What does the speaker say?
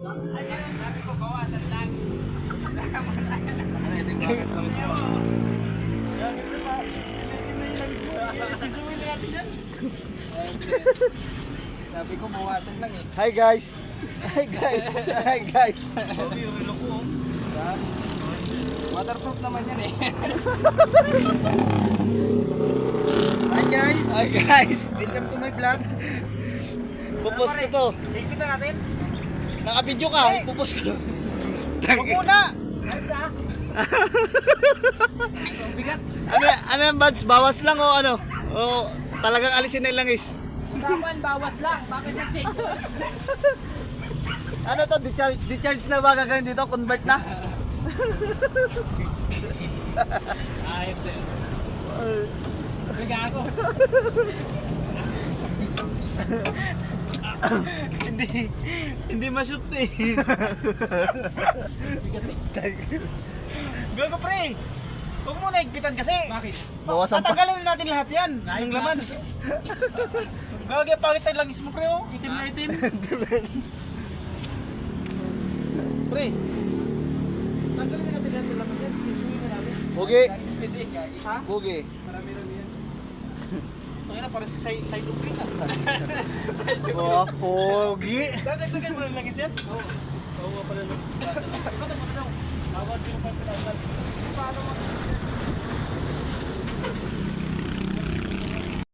Sabi ko, bawasan lang. Sabi ko, bawasan lang eh. Hi guys! Hi guys! Hi guys! Waterproof naman yan eh. Hi guys! Hi guys! Welcome to my vlog. Pupos ko to. Kita natin. Naka-video ka, pupos ko. Huwag muna. Bigat. Ano yan, Bads? Bawas lang o ano? O talagang alisin na yung langis? Usapan, bawas lang. Bakit nag-change? Ano to? Decharge na ba gagawin dito? Convert na? Ayos sa'yo. Nagago. Hindi ma-shoot eh. Bigat eh. Gago pre. Huwag mo naigpitan kasi. Bakit? Bawasan pa. Tatanggalin natin lahat yan. Ay, Yung laman. Gago, pangit tayo langis mo pre oh. Itim na itim. Pre. Tanggalin natin lahat yung laman yan. Isuwi na namin. Pugi! Pwede, gagi. Ha? Pugi! Marami-rami yan. Tangina para si side of green ah. Oh, pugi! Dadagdagan mo ng langis yan? Oo. Oo pala lang. Ikaw mo daw. Awad yung pa sa tanggal. Paano mo?